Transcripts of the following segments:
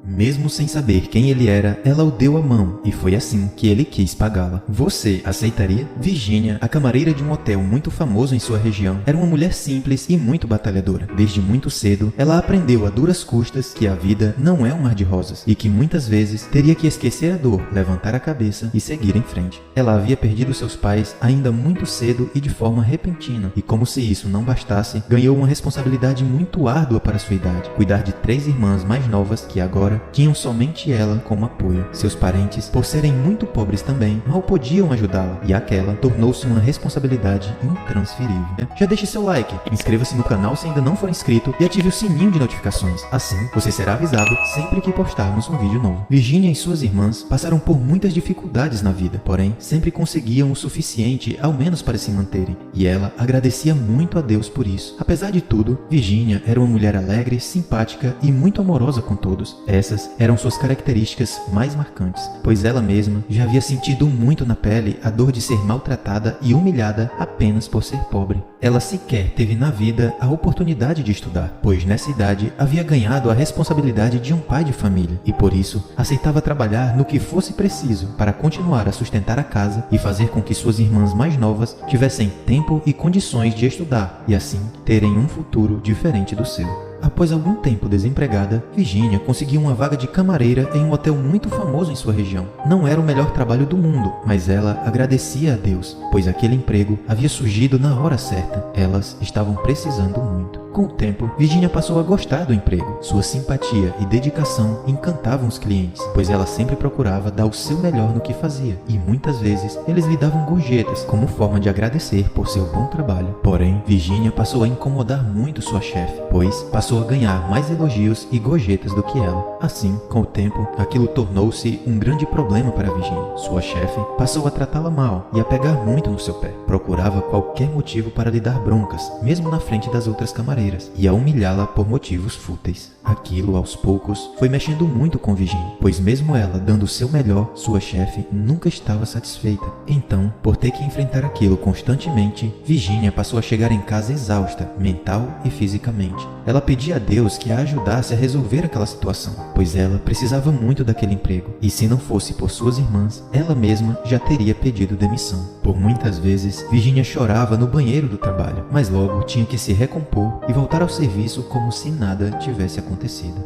Mesmo sem saber quem ele era, ela o deu a mão e foi assim que ele quis pagá-la. Você aceitaria? Virginia, a camareira de um hotel muito famoso em sua região, era uma mulher simples e muito batalhadora. Desde muito cedo, ela aprendeu a duras custas que a vida não é um mar de rosas e que muitas vezes teria que esquecer a dor, levantar a cabeça e seguir em frente. Ela havia perdido seus pais ainda muito cedo e de forma repentina, e como se isso não bastasse, ganhou uma responsabilidade muito árdua para sua idade: cuidar de 3 irmãs mais novas que agora tinham somente ela como apoio. Seus parentes, por serem muito pobres também, mal podiam ajudá-la, e aquela tornou-se uma responsabilidade intransferível. Já deixe seu like, inscreva-se no canal se ainda não for inscrito e ative o sininho de notificações. Assim, você será avisado sempre que postarmos um vídeo novo. Virginia e suas irmãs passaram por muitas dificuldades na vida, porém, sempre conseguiam o suficiente ao menos para se manterem, e ela agradecia muito a Deus por isso. Apesar de tudo, Virginia era uma mulher alegre, simpática e muito amorosa com todos. Essas eram suas características mais marcantes, pois ela mesma já havia sentido muito na pele a dor de ser maltratada e humilhada apenas por ser pobre. Ela sequer teve na vida a oportunidade de estudar, pois nessa idade havia ganhado a responsabilidade de um pai de família e por isso aceitava trabalhar no que fosse preciso para continuar a sustentar a casa e fazer com que suas irmãs mais novas tivessem tempo e condições de estudar e assim terem um futuro diferente do seu. Após algum tempo desempregada, Virginia conseguiu uma vaga de camareira em um hotel muito famoso em sua região. Não era o melhor trabalho do mundo, mas ela agradecia a Deus, pois aquele emprego havia surgido na hora certa. Elas estavam precisando muito. Com o tempo, Virginia passou a gostar do emprego. Sua simpatia e dedicação encantavam os clientes, pois ela sempre procurava dar o seu melhor no que fazia, e muitas vezes eles lhe davam gorjetas como forma de agradecer por seu bom trabalho. Porém, Virginia passou a incomodar muito sua chefe, pois passou a ganhar mais elogios e gorjetas do que ela. Assim, com o tempo, aquilo tornou-se um grande problema para Virginia. Sua chefe passou a tratá-la mal e a pegar muito no seu pé. Procurava qualquer motivo para lhe dar broncas, mesmo na frente das outras camareiras, e a humilhá-la por motivos fúteis. Aquilo, aos poucos, foi mexendo muito com Virginia, pois mesmo ela dando o seu melhor, sua chefe nunca estava satisfeita. Então, por ter que enfrentar aquilo constantemente, Virginia passou a chegar em casa exausta, mental e fisicamente. Ela pedia a Deus que a ajudasse a resolver aquela situação, pois ela precisava muito daquele emprego, e se não fosse por suas irmãs, ela mesma já teria pedido demissão. Por muitas vezes, Virginia chorava no banheiro do trabalho, mas logo tinha que se recompor e voltar ao serviço como se nada tivesse acontecido.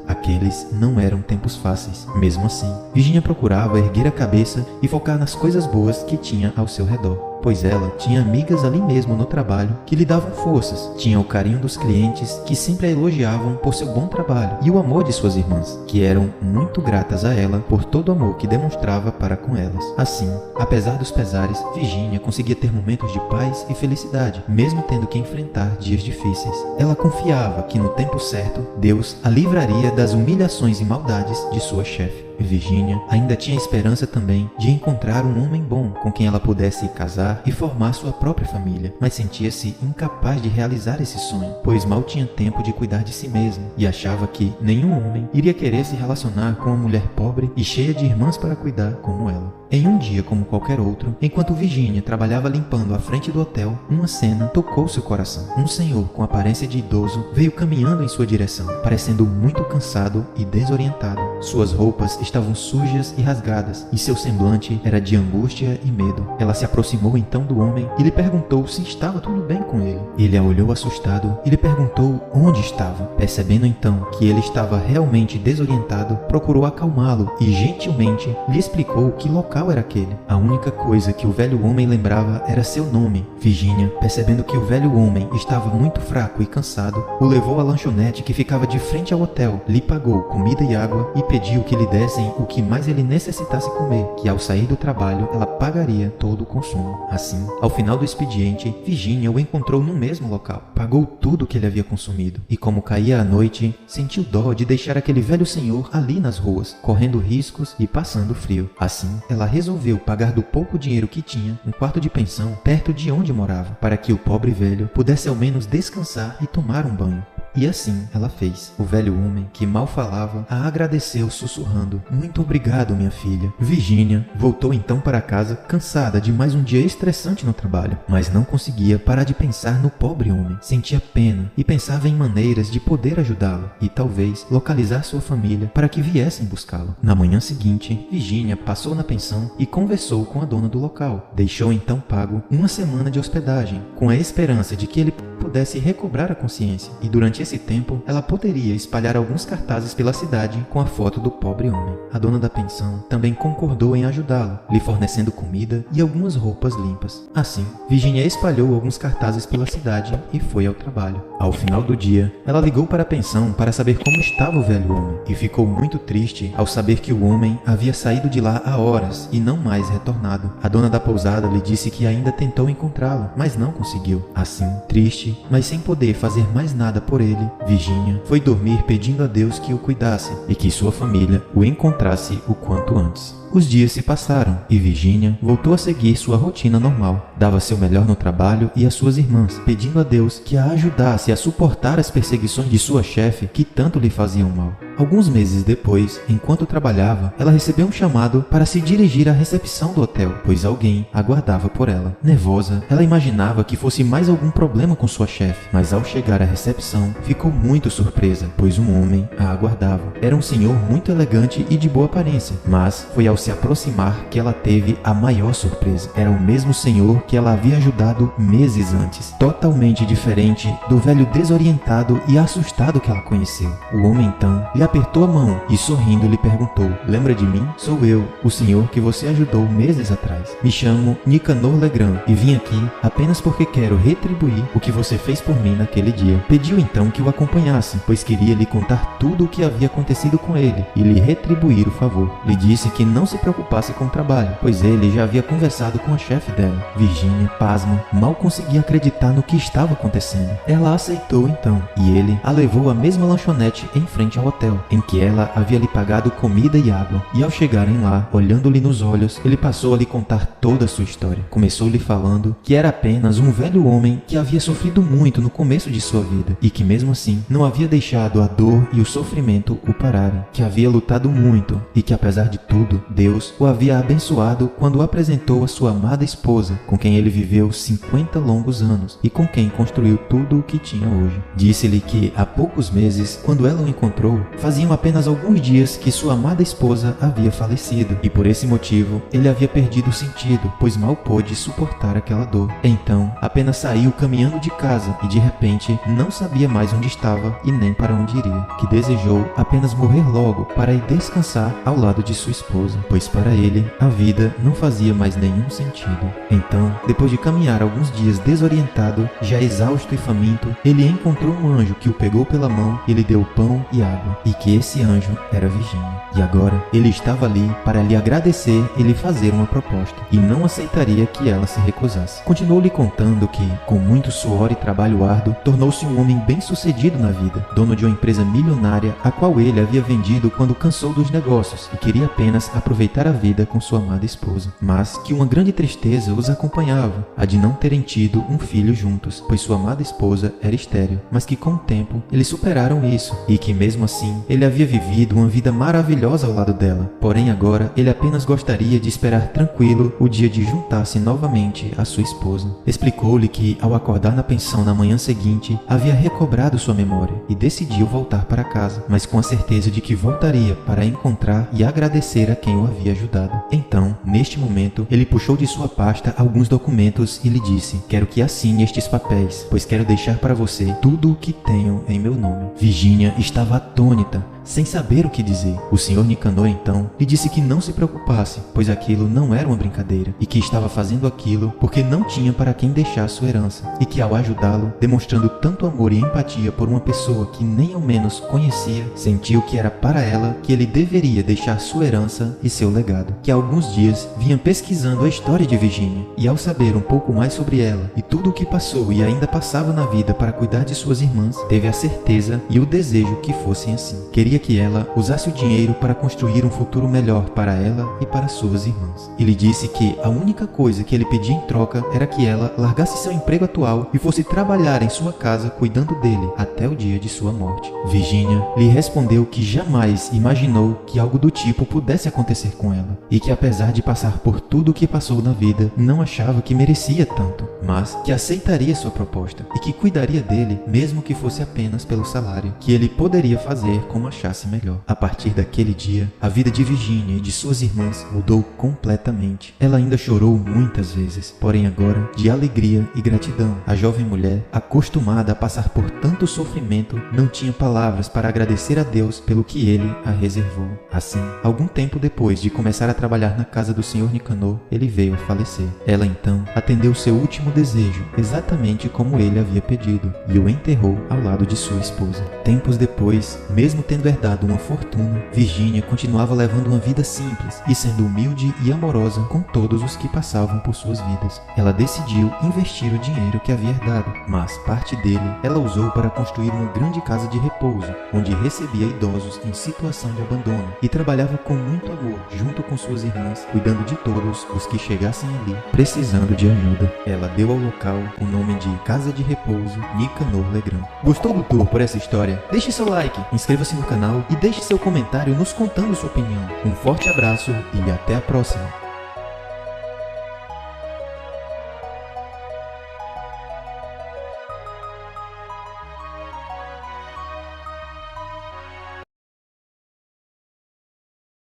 Aqueles não eram tempos fáceis. Mesmo assim, Virginia procurava erguer a cabeça e focar nas coisas boas que tinha ao seu redor, pois ela tinha amigas ali mesmo no trabalho que lhe davam forças, tinha o carinho dos clientes que sempre a elogiavam por seu bom trabalho e o amor de suas irmãs, que eram muito gratas a ela por todo o amor que demonstrava para com elas. Assim, apesar dos pesares, Virginia conseguia ter momentos de paz e felicidade, mesmo tendo que enfrentar dias difíceis. Ela confiava que no tempo certo, Deus a livraria das humilhações e maldades de sua chefe. Virginia ainda tinha esperança também de encontrar um homem bom com quem ela pudesse casar e formar sua própria família, mas sentia-se incapaz de realizar esse sonho, pois mal tinha tempo de cuidar de si mesma e achava que nenhum homem iria querer se relacionar com uma mulher pobre e cheia de irmãs para cuidar como ela. Em um dia como qualquer outro, enquanto Virginia trabalhava limpando a frente do hotel, uma cena tocou seu coração. Um senhor com aparência de idoso veio caminhando em sua direção, parecendo muito cansado e desorientado. Suas roupas estavam sujas e rasgadas, e seu semblante era de angústia e medo. Ela se aproximou então do homem e lhe perguntou se estava tudo bem com ele. Ele a olhou assustado e lhe perguntou onde estava. Percebendo então que ele estava realmente desorientado, procurou acalmá-lo e gentilmente lhe explicou que local era aquele. A única coisa que o velho homem lembrava era seu nome. Virginia, percebendo que o velho homem estava muito fraco e cansado, o levou à lanchonete que ficava de frente ao hotel, lhe pagou comida e água e pediu que lhe dessem o que mais ele necessitasse comer, que ao sair do trabalho ela pagaria todo o consumo. Assim, ao final do expediente, Virginia o encontrou no mesmo local. Pagou tudo que ele havia consumido e, como caía a noite, sentiu dó de deixar aquele velho senhor ali nas ruas, correndo riscos e passando frio. Assim, ela resolveu pagar do pouco dinheiro que tinha um quarto de pensão perto de onde morava, para que o pobre velho pudesse ao menos descansar e tomar um banho. E assim ela fez. O velho homem, que mal falava, a agradeceu sussurrando: "Muito obrigado, minha filha." Virginia voltou então para casa, cansada de mais um dia estressante no trabalho, mas não conseguia parar de pensar no pobre homem. Sentia pena e pensava em maneiras de poder ajudá-lo e talvez localizar sua família para que viessem buscá-lo. Na manhã seguinte, Virginia passou na pensão e conversou com a dona do local. Deixou então pago uma semana de hospedagem, com a esperança de que ele pudesse recobrar a consciência, e durante esse tempo ela poderia espalhar alguns cartazes pela cidade com a foto do pobre homem. A dona da pensão também concordou em ajudá-lo, lhe fornecendo comida e algumas roupas limpas. Assim, Virginia espalhou alguns cartazes pela cidade e foi ao trabalho. Ao final do dia, ela ligou para a pensão para saber como estava o velho homem, e ficou muito triste ao saber que o homem havia saído de lá há horas e não mais retornado. A dona da pousada lhe disse que ainda tentou encontrá-lo, mas não conseguiu. Assim, triste, mas sem poder fazer mais nada por ele, Virginia foi dormir pedindo a Deus que o cuidasse e que sua família o encontrasse o quanto antes. Os dias se passaram e Virginia voltou a seguir sua rotina normal. Dava seu melhor no trabalho e às suas irmãs, pedindo a Deus que a ajudasse a suportar as perseguições de sua chefe que tanto lhe faziam mal. Alguns meses depois, enquanto trabalhava, ela recebeu um chamado para se dirigir à recepção do hotel, pois alguém aguardava por ela. Nervosa, ela imaginava que fosse mais algum problema com sua chefe, mas ao chegar à recepção, ficou muito surpresa, pois um homem a aguardava. Era um senhor muito elegante e de boa aparência, mas foi ao se aproximar que ela teve a maior surpresa. Era o mesmo senhor que ela havia ajudado meses antes, totalmente diferente do velho desorientado e assustado que ela conheceu. O homem então lhe apertou a mão e sorrindo lhe perguntou: "Lembra de mim? Sou eu, o senhor que você ajudou meses atrás. Me chamo Nicanor Legrand e vim aqui apenas porque quero retribuir o que você fez por mim naquele dia." Pediu então que o acompanhasse, pois queria lhe contar tudo o que havia acontecido com ele e lhe retribuir o favor. Lhe disse que não se preocupasse com o trabalho, pois ele já havia conversado com a chefe dela. Virginia, pasma, mal conseguia acreditar no que estava acontecendo. Ela aceitou então, e ele a levou à mesma lanchonete em frente ao hotel, em que ela havia lhe pagado comida e água. E ao chegarem lá, olhando-lhe nos olhos, ele passou a lhe contar toda a sua história. Começou-lhe falando que era apenas um velho homem que havia sofrido muito no começo de sua vida, e que mesmo assim não havia deixado a dor e o sofrimento o pararem, que havia lutado muito, e que apesar de tudo, Deus o havia abençoado quando o apresentou a sua amada esposa, com quem ele viveu 50 longos anos, e com quem construiu tudo o que tinha hoje. Disse-lhe que há poucos meses, quando ela o encontrou, faziam apenas alguns dias que sua amada esposa havia falecido, e por esse motivo ele havia perdido o sentido, pois mal pôde suportar aquela dor. Então, apenas saiu caminhando de casa e de repente não sabia mais onde estava e nem para onde iria, que desejou apenas morrer logo para ir descansar ao lado de sua esposa, pois para ele a vida não fazia mais nenhum sentido. Então, depois de caminhar alguns dias desorientado, já exausto e faminto, ele encontrou um anjo que o pegou pela mão e lhe deu pão e água, e que esse anjo era Virginia. E agora ele estava ali para lhe agradecer e lhe fazer uma proposta, e não aceitaria que ela se recusasse. Continuou-lhe contando que, com muito suor e trabalho árduo, tornou-se um homem bem-sucedido na vida, dono de uma empresa milionária a qual ele havia vendido quando cansou dos negócios e queria apenas aproveitar a vida com sua amada esposa, mas que uma grande tristeza os acompanhava, a de não terem tido um filho juntos, pois sua amada esposa era estéril, mas que com o tempo eles superaram isso, e que mesmo assim ele havia vivido uma vida maravilhosa ao lado dela. Porém agora ele apenas gostaria de esperar tranquilo o dia de juntar-se novamente à sua esposa. Explicou-lhe que ao acordar na pensão na manhã seguinte, havia recobrado sua memória e decidiu voltar para casa, mas com a certeza de que voltaria para encontrar e agradecer a quem o havia ajudado. Então, neste momento, ele puxou de sua pasta alguns documentos e lhe disse: "Quero que assine estes papéis, pois quero deixar para você tudo o que tenho em meu nome." Virginia estava atônita, sem saber o que dizer. O Sr. Nicanor então lhe disse que não se preocupasse, pois aquilo não era uma brincadeira, e que estava fazendo aquilo porque não tinha para quem deixar sua herança, e que ao ajudá-lo, demonstrando tanto amor e empatia por uma pessoa que nem ao menos conhecia, sentiu que era para ela que ele deveria deixar sua herança e seu legado, que há alguns dias vinha pesquisando a história de Virginia, e ao saber um pouco mais sobre ela e tudo o que passou e ainda passava na vida para cuidar de suas irmãs, teve a certeza e o desejo que fossem assim. Queria que ela usasse o dinheiro para construir um futuro melhor para ela e para suas irmãs. Ele disse que a única coisa que ele pedia em troca era que ela largasse seu emprego atual e fosse trabalhar em sua casa cuidando dele até o dia de sua morte. Virginia lhe respondeu que jamais imaginou que algo do tipo pudesse acontecer com ela, e que apesar de passar por tudo o que passou na vida, não achava que merecia tanto, mas que aceitaria sua proposta e que cuidaria dele mesmo que fosse apenas pelo salário, que ele poderia fazer como achasse melhor. A partir daquele dia, a vida de Virginia e de suas irmãs mudou completamente. Ela ainda chorou muitas vezes, porém agora de alegria e gratidão. A jovem mulher, acostumada a passar por tanto sofrimento, não tinha palavras para agradecer a Deus pelo que ele a reservou. Assim, algum tempo depois de começar a trabalhar na casa do Sr. Nicanor, ele veio a falecer. Ela então atendeu seu último desejo, exatamente como ele havia pedido, e o enterrou ao lado de sua esposa. Tempos depois, mesmo tendo herdado uma fortuna, Virginia continuava levando uma vida simples e sendo humilde e amorosa com todos os que passavam por suas vidas. Ela decidiu investir o dinheiro que havia herdado, mas parte dele ela usou para construir uma grande casa de repouso, onde recebia idosos em situação de abandono e trabalhava com muito amor junto com suas irmãs, cuidando de todos os que chegassem ali precisando de ajuda. Ela deu ao local o nome de Casa de Repouso Nicanor Legrand. Gostou do tour por essa história? Deixe seu like, inscreva-se no canal e deixe seu comentário nos contando sua opinião. Um forte abraço e até a próxima!